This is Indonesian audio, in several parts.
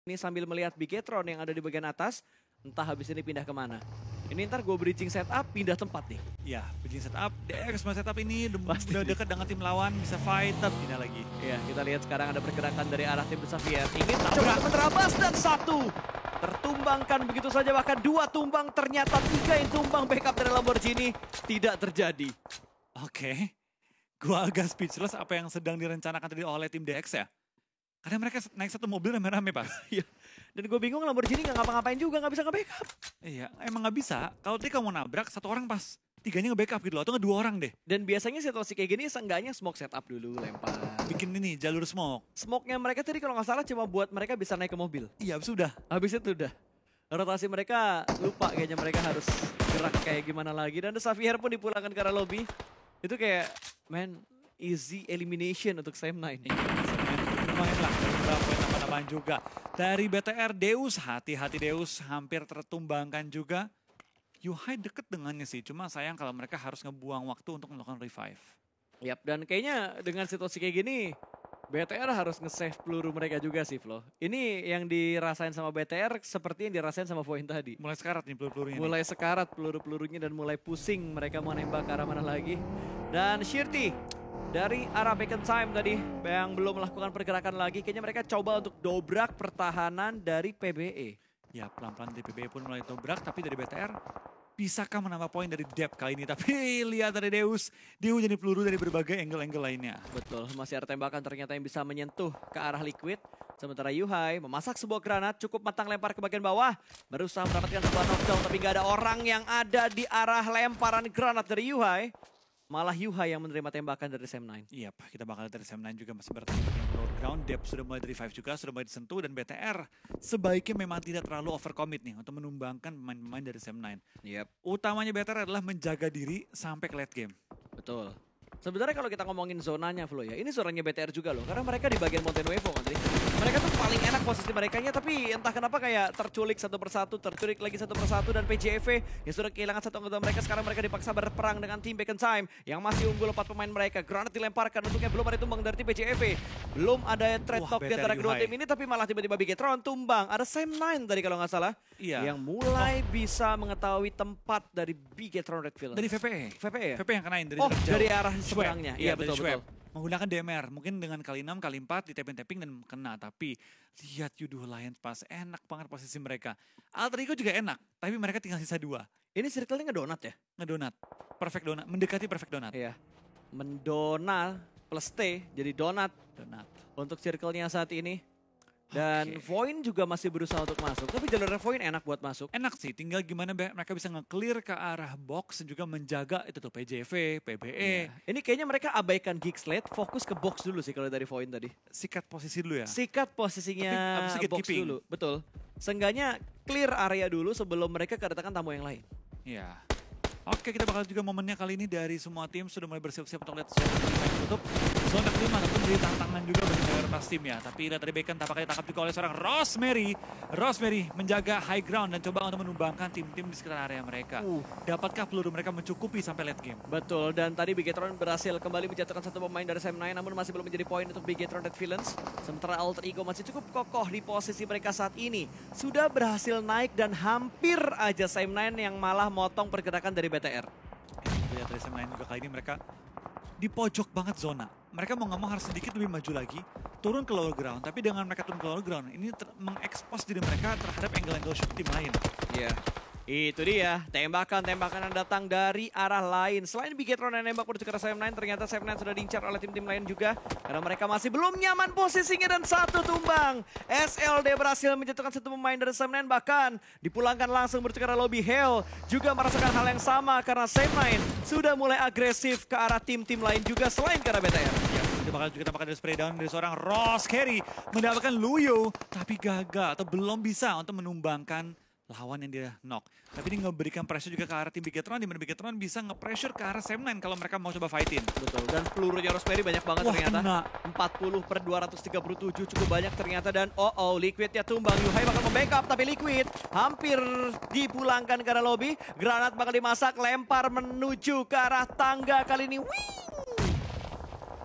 Ini sambil melihat Bigetron yang ada di bagian atas, entah habis ini pindah kemana. Ini ntar gue bridging setup, pindah tempat nih. Ya, bridging setup, DX semua setup ini udah dekat dengan tim lawan, bisa fight, pindah lagi. Ya, kita lihat sekarang ada pergerakan dari arah tim Xavier. Ingin coba menerabas dan satu. Tertumbangkan begitu saja, bahkan dua tumbang, ternyata tiga yang tumbang backup dari Lamborghini. Tidak terjadi. Oke, gua agak speechless apa yang sedang direncanakan tadi oleh tim DX ya. Karena mereka naik satu mobil rame-rame, Pak. Iya. Dan gue bingung Lamborghini nggak ngapa-ngapain juga, nggak bisa nge-backup. Iya, emang nggak bisa. Kalau tadi kamu nabrak, satu orang pas, tiganya nge-backup gitu loh, atau nggak dua orang deh. Dan biasanya situasi kayak gini seenggaknya smoke setup dulu, lempar. Bikin ini, jalur smoke. Smoke-nya mereka tadi kalau nggak salah cuma buat mereka bisa naik ke mobil. Iya, sudah. Habis itu udah. Rotasi mereka lupa kayaknya mereka harus gerak kayak gimana lagi. Dan Xavier pun dipulangkan ke arah lobby. Itu kayak, man, easy elimination untuk Sam9. Lumayan lah, beberapa poin tambahan juga. Dari BTR Deus, hati-hati Deus hampir tertumbangkan juga. Yuhai deket dengannya sih, cuma sayang kalau mereka harus ngebuang waktu untuk melakukan revive. Yap, dan kayaknya dengan situasi kayak gini, BTR harus nge-save peluru mereka juga sih, Flo. Ini yang dirasain sama BTR seperti yang dirasain sama Voin tadi. Mulai sekarat nih peluru-pelurunya. Mulai sekarat peluru-pelurunya dan mulai pusing mereka mau nembak ke arah mana lagi. Dan Shirty dari arah Beacon Time tadi yang belum melakukan pergerakan lagi. Kayaknya mereka coba untuk dobrak pertahanan dari PBE. Ya, pelan-pelan dari PBE pun mulai dobrak, tapi dari BTR bisakah menambah poin dari depth kali ini? Tapi lihat dari Deus, dia hujan peluru dari berbagai angle-angle lainnya. Betul, masih ada tembakan ternyata yang bisa menyentuh ke arah Liquid. Sementara Yuhai memasak sebuah granat, cukup matang lempar ke bagian bawah. Berusaha mendapatkan sebuah knockdown, tapi gak ada orang yang ada di arah lemparan granat dari Yuhai. Malah Yuhai yang menerima tembakan dari Sam9. Iya, kita bakal dari Sam9 juga masih bertahan di lower ground. Depth sudah mulai dari 5 juga, sudah mulai disentuh. Dan BTR sebaiknya memang tidak terlalu overcommit nih untuk menumbangkan pemain-pemain dari Sam9. Yep. Utamanya BTR adalah menjaga diri sampai ke late game. Betul. Sebenarnya kalau kita ngomongin zonanya, Flo ya, ini zonanya BTR juga loh. Karena mereka di bagian Mountain Wave kan tadi. Mereka tuh paling enak posisi merekanya, tapi entah kenapa kayak terculik satu persatu, terculik lagi satu persatu. Dan PJV yang sudah kehilangan satu anggota mereka, sekarang mereka dipaksa berperang dengan tim Beacon Time yang masih unggul 4 pemain mereka. Granat dilemparkan, untuknya belum ada tumbang dari tim PJV. Belum ada trade talk di antara kedua tim ini, tapi malah tiba-tiba Bigetron tumbang. Ada Sam9 tadi kalau nggak salah, yang mulai bisa mengetahui tempat dari Bigetron Red Villains. Dari VPE. VPE ya? VPE yang kenain dari dari arah seberangnya. Iya, betul-betul. Menggunakan DMR, mungkin dengan kali 6, kali 4 di tapping-tapping dan kena. Tapi lihat Yuduh Lions pas, enak banget posisi mereka. Alter Ego juga enak, tapi mereka tinggal sisa 2. Ini circle-nya ngedonat ya? Ngedonat, perfect donat, mendekati perfect donat. Iya, mendonat plus T, jadi donat. Untuk circle-nya saat ini. Dan Voin juga masih berusaha untuk masuk, tapi jalurnya Voin enak buat masuk. Enak sih, tinggal gimana mereka bisa nge-clear ke arah box dan juga menjaga itu tuh PJV, PBE. Ini kayaknya mereka abaikan Geekslate, fokus ke box dulu sih kalau dari Voin tadi. Sikat posisi dulu ya? Sikat posisinya box dulu, betul. Seenggaknya clear area dulu sebelum mereka kedatangan tamu yang lain. Iya. Oke, kita bakal juga momennya kali ini dari semua tim sudah mulai bersiap-siap untuk lihat zona kelima yang tutup. Zona kelima ataupun jadi tantangan juga bagi mayoritas tim ya. Tapi lihat dari Beacon tampaknya ditangkap juga oleh seorang Rosemary. Rosemary menjaga high ground dan coba untuk menumbangkan tim-tim di sekitar area mereka. Dapatkah peluru mereka mencukupi sampai late game? Betul, dan tadi Bigetron berhasil kembali menjatuhkan satu pemain dari Sam9, namun masih belum menjadi poin untuk Bigetron Red Villains. Sementara Alter Ego masih cukup kokoh di posisi mereka saat ini. Sudah berhasil naik dan hampir aja Sam9 yang malah motong pergerakan dari BTR. Lihat dari Sam9 juga kali ini mereka di pojok banget zona. Mereka mau nggak mau harus sedikit lebih maju lagi, turun ke lower ground. Tapi dengan mereka turun ke lower ground, ini mengekspos diri mereka terhadap angle-angle shoot tim lain. Iya. Itu dia, tembakan-tembakan yang datang dari arah lain. Selain Bigetron yang nembak menuju ke arah Sam9, ternyata Sam9 sudah diincar oleh tim-tim lain juga. Karena mereka masih belum nyaman posisinya dan satu tumbang. SLD berhasil menjatuhkan satu pemain dari Sam9, bahkan dipulangkan langsung menuju ke arah lobby. Hell juga merasakan hal yang sama karena Sam9 sudah mulai agresif ke arah tim-tim lain juga selain ke arah BTR. Ya, kita bakal juga tampakkan dari spray down dari seorang Ross Carey mendapatkan Luyo, tapi gagal atau belum bisa untuk menumbangkan lawan yang dia knock. Tapi dia ngeberikan pressure juga ke arah tim Bigetron, di mana Bigetron bisa nge-pressure ke arah Sam9 kalau mereka mau coba fightin. Betul, dan pelurunya Rosemary banyak banget ternyata. 40/237 cukup banyak ternyata, dan Liquidnya tumbang. Yuhai bakal membackup, tapi Liquid hampir dipulangkan ke arah lobby. Granat bakal dimasak, lempar menuju ke arah tangga kali ini.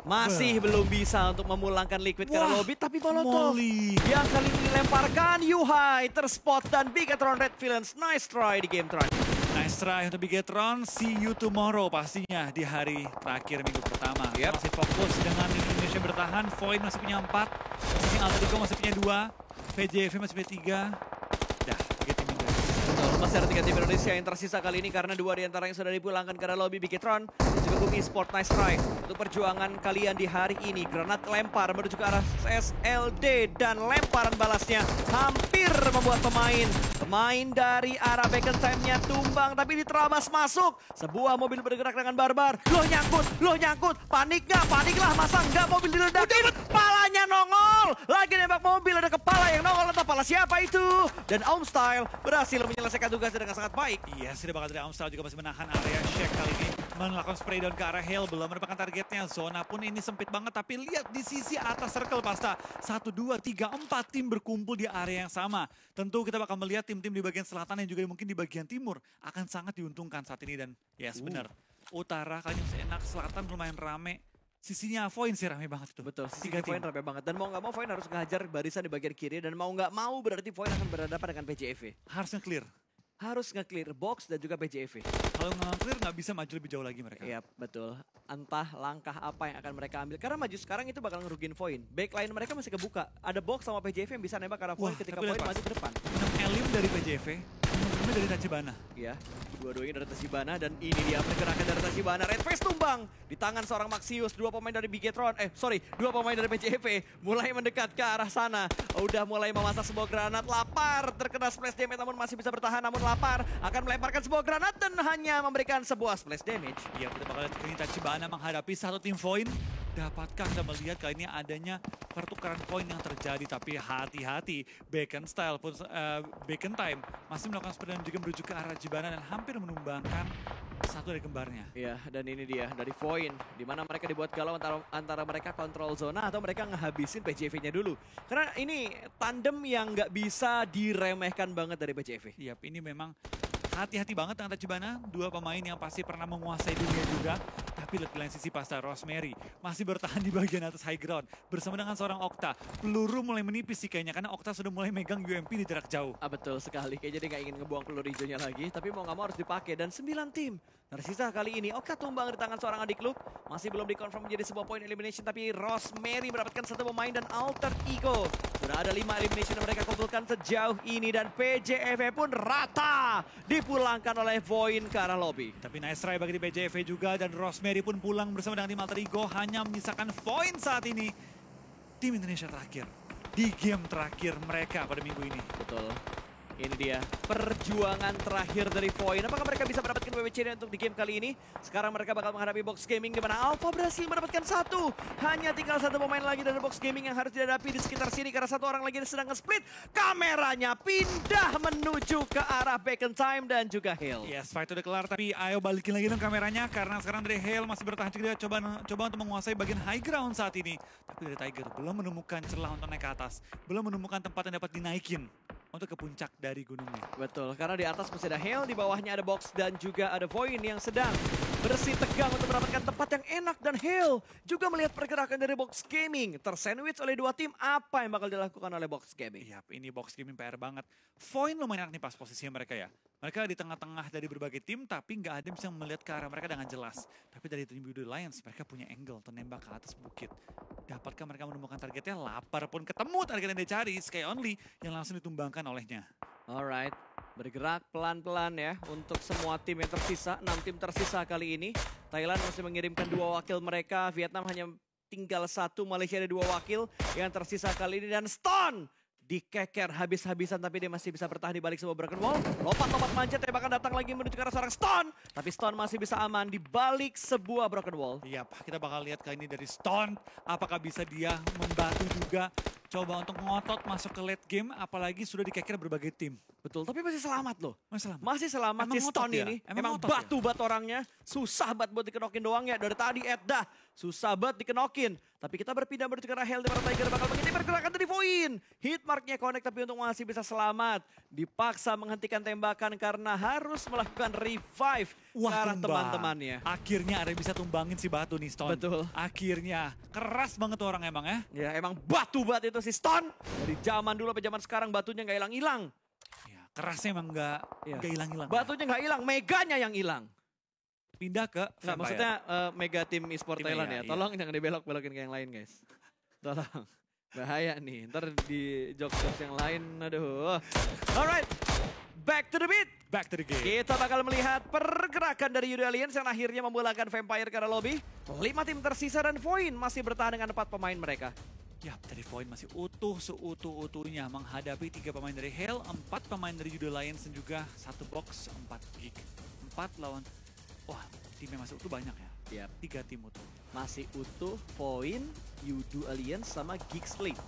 Masih belum bisa untuk memulangkan Liquid ke arah lobby, tapi Molotov yang kali ini dilemparkan Yuhai, terspot dan Bigetron Red Villains. Nice try di game terakhir. Nice try untuk Bigetron. See you tomorrow pastinya di hari terakhir minggu pertama. Yep. Masih fokus dengan Indonesia bertahan. Void masih punya 4. Masih Alter Ego masih punya 2. VJV masih punya 3. Dah, 3 tim Indonesia. Betul, masih ada 3 tim Indonesia yang tersisa kali ini karena 2 di antara yang sudah dipulangkan ke arah lobby. Bigetron dan juga Bumi Sport. Nice try untuk perjuangan kalian di hari ini. Granat lempar menuju ke arah SLD dan lemparan balasnya hampir membuat pemain dari arah Bekenheim-nya tumbang, tapi diterabas masuk. Sebuah mobil bergerak dengan barbar. Loh nyangkut. Panik nggak? Paniklah, masa nggak mobil diledakin? Palanya nongol. Lagi nembak mobil, ada kepala yang nongol. Entah kepala siapa itu? Dan Omstyle berhasil menyelesaikan tugasnya dengan sangat baik. Iya, sudah bakal dari Amstel juga masih menahan area Shaq kali ini. Melakukan spray down ke arah Hale, belum mendapatkan targetnya. Zona pun ini sempit banget, tapi lihat di sisi atas circle pasta. 1, 2, 3, 4 tim berkumpul di area yang sama. Tentu kita bakal melihat tim-tim di bagian selatan dan juga mungkin di bagian timur akan sangat diuntungkan saat ini. Dan yes, benar. Utara kalian masih enak, selatan lumayan rame. Sisinya Void sih rame banget itu. Betul, sisi 3 tim. Void rame banget. Dan mau nggak mau Void harus ngehajar barisan di bagian kiri. Dan mau nggak mau berarti Void akan berhadapan dengan PJV. Harusnya clear. Harus nge-clear box dan juga PJV. Kalau nge-clear nggak bisa maju lebih jauh lagi mereka. Iya, betul. Entah langkah apa yang akan mereka ambil. Karena maju sekarang itu bakal ngerugiin Void. Backline mereka masih kebuka. Ada box sama PJV yang bisa nembak ke arah Void ketika Void maju ke depan. 6 elim dari PJV, 6 dari Tachibana. Iya, dua-duanya dari Tachibana dan ini dia pergerakan dari Tachibana. Red Face tumbang di tangan seorang Maxius. 2 pemain dari Bigetron, 2 pemain dari PJV mulai mendekat ke arah sana. Udah mulai memasak sebuah granat. Lapar, terkena splash damage namun masih bisa bertahan. Namun lapar akan melemparkan sebuah granat dan hanya memberikan sebuah splash damage. Iya, kita bakal lihat ini Tachibana menghadapi satu tim Void. Dapatkah kita melihat kali ini adanya pertukaran poin yang terjadi, tapi hati-hati Bekenstyle pun Bekenheim masih melakukan spray dan juga menuju ke arah Jibana dan hampir menumbangkan satu dari kembarnya. Iya, dan ini dia dari Void, di mana mereka dibuat galau antara mereka kontrol zona atau mereka ngehabisin PJV-nya dulu. Karena ini tandem yang nggak bisa diremehkan banget dari PJV. Iya, ini memang hati-hati banget dengan Tachibana, 2 pemain yang pasti pernah menguasai dunia juga. Tapi lihat di lain sisi pasta Rosemary masih bertahan di bagian atas high ground bersama dengan seorang Okta. Peluru mulai menipis sih kayaknya karena Okta sudah mulai megang UMP di jarak jauh. Betul sekali, kayaknya dia nggak ingin ngebuang peluru hijaunya lagi, tapi mau nggak mau harus dipakai. Dan 9 tim tersisa kali ini. Okta tumbang di tangan seorang adik Luke, masih belum dikonfirm menjadi sebuah point elimination, tapi Rosemary mendapatkan 1 pemain dan Alter Ego. Sudah ada 5 elimination yang mereka kumpulkan sejauh ini dan PJV pun rata dipulangkan oleh Void ke arah lobby. Tapi nice try bagi PJV juga dan Rosemary pun pulang bersama dengan tim Alter Ego, hanya menyisakan Void saat ini. Tim Indonesia terakhir di game terakhir mereka pada minggu ini. Betul. Ini dia perjuangan terakhir dari Void. Apakah mereka bisa mendapatkan WWC untuk di game kali ini? Sekarang mereka bakal menghadapi Box Gaming di mana Alpha berhasil mendapatkan 1. Hanya tinggal 1 pemain lagi dari Box Gaming yang harus dihadapi di sekitar sini karena 1 orang lagi sedang nge-split. Kameranya pindah menuju ke arah Bekenheim dan juga Hale. Yes, fight udah kelar tapi ayo balikin lagi dong kameranya karena sekarang dari Hale masih bertahan juga coba untuk menguasai bagian high ground saat ini. Tapi dari Tiger belum menemukan celah untuk naik ke atas. Belum menemukan tempat yang dapat dinaikin untuk ke puncak dari gunungnya. Betul, karena di atas masih ada Hale, di bawahnya ada Box dan juga ada Void yang sedang bersih tegang untuk mendapatkan tempat yang enak. Dan Hale juga melihat pergerakan dari Box Gaming. Tersandwich oleh 2 tim, apa yang bakal dilakukan oleh Box Gaming? Iya, ini Box Gaming PR banget. Void lumayan enak nih pas posisinya mereka ya. Mereka di tengah-tengah dari berbagai tim, tapi nggak ada yang bisa melihat ke arah mereka dengan jelas. Tapi dari tim Blue Lions, mereka punya angle untuk nembak ke atas bukit. Dapatkah mereka menemukan targetnya? Lapar pun ketemu target yang dicari, Sky Only yang langsung ditumbangkan olehnya. Alright, bergerak pelan-pelan ya untuk semua tim yang tersisa. 6 tim tersisa kali ini. Thailand masih mengirimkan 2 wakil mereka. Vietnam hanya tinggal 1, Malaysia ada 2 wakil yang tersisa kali ini. Dan Stone dikeker habis-habisan tapi dia masih bisa bertahan di balik sebuah broken wall. Lompat-lompat manjat bahkan datang lagi menuju ke arah seorang Stone. Tapi Stone masih bisa aman di balik sebuah broken wall. Iya, kita bakal lihat kali ini dari Stone. Apakah bisa dia membantu juga coba untuk ngotot masuk ke late game, apalagi sudah dikeker berbagai tim. Betul, tapi masih selamat loh. Masih selamat si Stone ini. Emang batu bat orangnya. Susah banget buat dikenokin doang ya. Dari tadi Edda susah banget dikenokin. Tapi kita berpindah menuju ke arah Hale, di mana Tiger bakal mengintip pergerakan dari Void. Hitmarknya connect tapi untuk masih bisa selamat. Dipaksa menghentikan tembakan karena harus melakukan revive ke arah teman-temannya. Akhirnya ada yang bisa tumbangin si batu nih Stone. Betul. Akhirnya. Keras banget tuh orang emang ya. Ya emang batu bat itu itu si Stone. Dari zaman dulu sampai zaman sekarang batunya nggak hilang-hilang. Ya, kerasnya emang nggak hilang-hilang. Batunya nggak hilang, meganya yang hilang. Pindah ke Nggak, Vampire. maksudnya mega tim e-sport Tim Thailand ya, ya. Tolong jangan dibelok-belokin kayak yang lain guys. Tolong. Bahaya nih, ntar di jokes-jokes yang lain, aduh. Alright, back to the beat. Back to the game. Kita bakal melihat pergerakan dari Yudo Alliance yang akhirnya membolakkan Vampire ke arah lobby. 5 tim tersisa dan Void masih bertahan dengan 4 pemain mereka. Ya, dari Void masih utuh seutuh-utuhnya menghadapi 3 pemain dari Hale, 4 pemain dari Yudo Alliance dan juga 1 box 4 gig. 4 lawan, wah timnya masih utuh banyak ya. Yap. 3 tim utuh. Masih utuh Void, Yudo Alliance sama Geek Slate.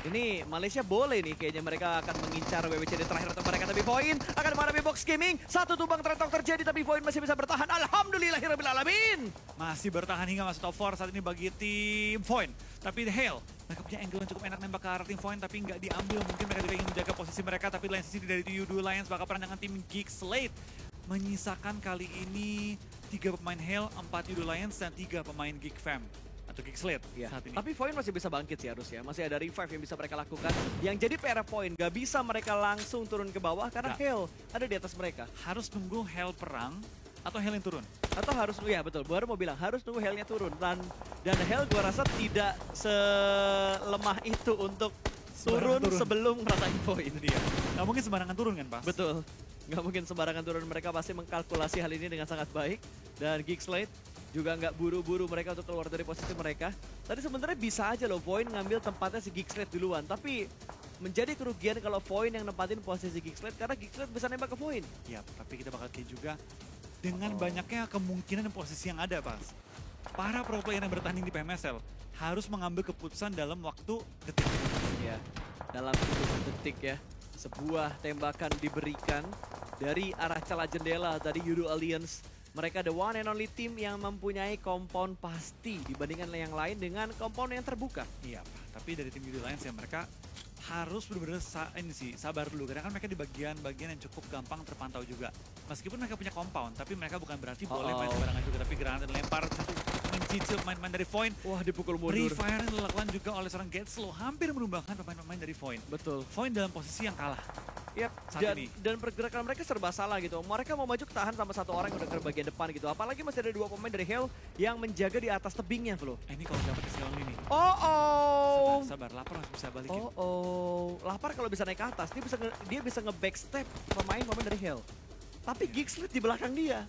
Ini Malaysia boleh nih kayaknya mereka akan mengincar WWC di terakhir untuk mereka. Tapi Void akan menghadapi Box Gaming. 1 tumbang tretok terjadi tapi Void masih bisa bertahan. Alhamdulillahirrahmanirrahim. Masih bertahan hingga masuk top 4 saat ini bagi tim Void. Tapi Hale, mereka punya angle yang cukup enak nembak ke arah tim Void tapi nggak diambil. Mungkin mereka juga ingin menjaga posisi mereka. Tapi lain sisi dari Yudo Alliance bakal perang dengan tim Geek Slate. Menyisakan kali ini 3 pemain Hale, 4 Yudo Alliance dan 3 pemain Geek Fam atau Geek Slate saat ini. Tapi Void masih bisa bangkit sih harusnya. Masih ada revive yang bisa mereka lakukan. Yang jadi PR Void gak bisa mereka langsung turun ke bawah karena Hale ada di atas mereka. Harus nunggu Hale perang atau Hale yang turun. Atau harus, ya betul, baru mau bilang harus nunggu Hale-nya turun. Dan Hale gua rasa tidak selemah itu untuk turun sebelum ngerasain Void. Dia nggak mungkin sembarangan turun kan, Pas? Betul. Nggak mungkin sembarangan turun, mereka pasti mengkalkulasi hal ini dengan sangat baik. Dan Geek Slate juga nggak buru-buru mereka untuk keluar dari posisi mereka. Tadi sebenarnya bisa aja loh Void ngambil tempatnya si Geek Slate duluan. Tapi menjadi kerugian kalau Void yang nempatin posisi Geek Slate karena Geek Slate bisa nembak ke Void. Ya, tapi kita bakal kayak juga dengan banyaknya kemungkinan posisi yang ada, Pas. Para pro player yang bertanding di PMSL harus mengambil keputusan dalam waktu detik. Ya, dalam hitungan detik ya. Sebuah tembakan diberikan dari arah celah jendela dari Yudo Alliance. Mereka the one and only team yang mempunyai compound pasti dibandingkan yang lain dengan compound yang terbuka. Iya, tapi dari tim Yudo Alliance ya mereka harus benar-benar sabar dulu. Karena kan mereka di bagian-bagian yang cukup gampang terpantau juga. Meskipun mereka punya compound, tapi mereka bukan berarti boleh main sembarangan juga. Tapi granat lempar mencicil pemain-pemain dari Void. Wah, dipukul mundur. Refire yang dilakukan juga oleh seorang Getslow hampir menumbangkan pemain-pemain dari Void. Betul. Void dalam posisi yang kalah. Yap, dan pergerakan mereka serba salah gitu. Mereka mau maju ketahan sama 1 orang yang udah ke bagian depan gitu. Apalagi masih ada 2 pemain dari Hale yang menjaga di atas tebingnya, Flo. Ini kalau dapat keseluruhan ini. Sabar, lapar harus bisa balikin. Lapar kalau bisa naik ke atas, dia bisa nge-backstep pemain-pemain dari Hale. Tapi Geek Slate di belakang dia.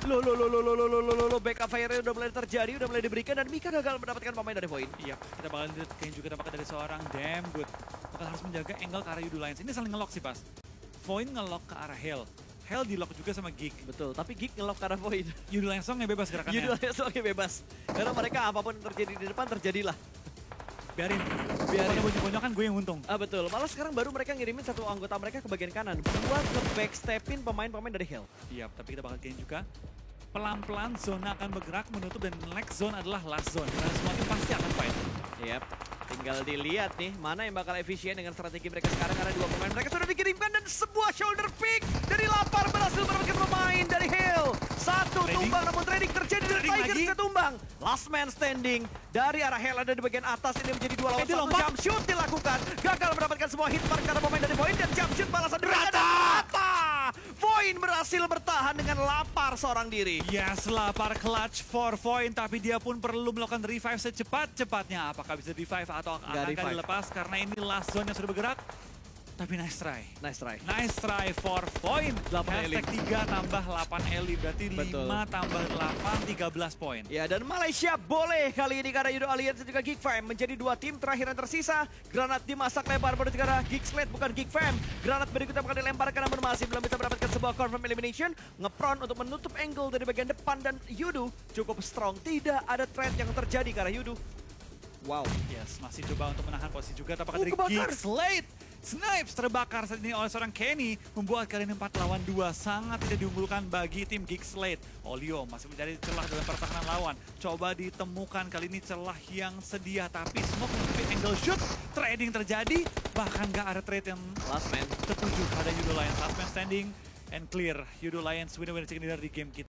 Loh, backup fire-nya udah mulai terjadi, udah mulai diberikan dan Mika gagal mendapatkan pemain dari Void. Iya, kita bakal lihat kayaknya juga dapatkan dari seorang Damn Good. Bakal harus menjaga angle ke arah Yudo Alliance. Ini saling ngelock sih, Pas. Void ngelock ke arah Hale. Hale di lock juga sama Geek. Betul, tapi Geek ngelock ke arah Void. Yudo Alliance nggak bebas gerakannya. Yudo Alliance bebas. Karena mereka apapun yang terjadi di depan, terjadilah. Biarin. Bonyok kan gue yang untung. Betul, malah sekarang baru mereka ngirimin 1 anggota mereka ke bagian kanan buat nge-backstepin pemain-pemain dari Hale. Iya, tapi kita bakal kayaknya juga pelan-pelan zona akan bergerak menutup dan next zone adalah last zone. Karena semua tim pasti akan fight. Yap, tinggal dilihat nih mana yang bakal efisien dengan strategi mereka sekarang karena 2 pemain mereka sudah dikirimkan dan sebuah shoulder pick dari Lapar berhasil mendapatkan pemain dari Hale. 1 tumbang namun trading terjadi dari Tiger ke tumbang. Last man standing dari arah Hale ada di bagian atas ini menjadi 2 lawan 1. Jump shoot dilakukan, gagal mendapatkan sebuah hit mark karena pemain dari Void dan jump shoot balasan diberikan. Void berhasil bertahan dengan Lapar seorang diri. Yes, Lapar clutch for Void, tapi dia pun perlu melakukan revive secepat-cepatnya. Apakah bisa revive atau akan dilepas karena ini last zone yang sudah bergerak. Tapi nice try. Nice try for Void. Hashtag 3 tambah 8 Eli, berarti 5 tambah 8, 13 poin. Ya, dan Malaysia boleh kali ini karena Yudo Alliance dan juga Geek Fam menjadi 2 tim terakhir yang tersisa. Granat dimasak lebar menuju ke arah Geek Slate, bukan Geek Fam. Granat berikutnya bakal dilemparkan namun masih belum bisa mendapatkan sebuah confirm elimination. Ngepron untuk menutup angle dari bagian depan dan Yudo cukup strong. Tidak ada threat yang terjadi ke arah Yudo. Wow. Yes, masih coba untuk menahan posisi juga. Tampaknya dari Geek Slate. Snipes terbakar saat ini oleh seorang Kenny. Membuat kali ini 4 lawan 2. Sangat tidak diunggulkan bagi tim Geek Slate. Olio masih mencari celah dalam pertahanan lawan. Coba ditemukan kali ini celah yang sedia. Tapi smoke menutupi angle shoot. Trading terjadi. Bahkan gak ada trade yang last man tertuju pada Yudo Alliance. Last man standing and clear. Yudo Alliance winner-winner chicken dinner di game kita.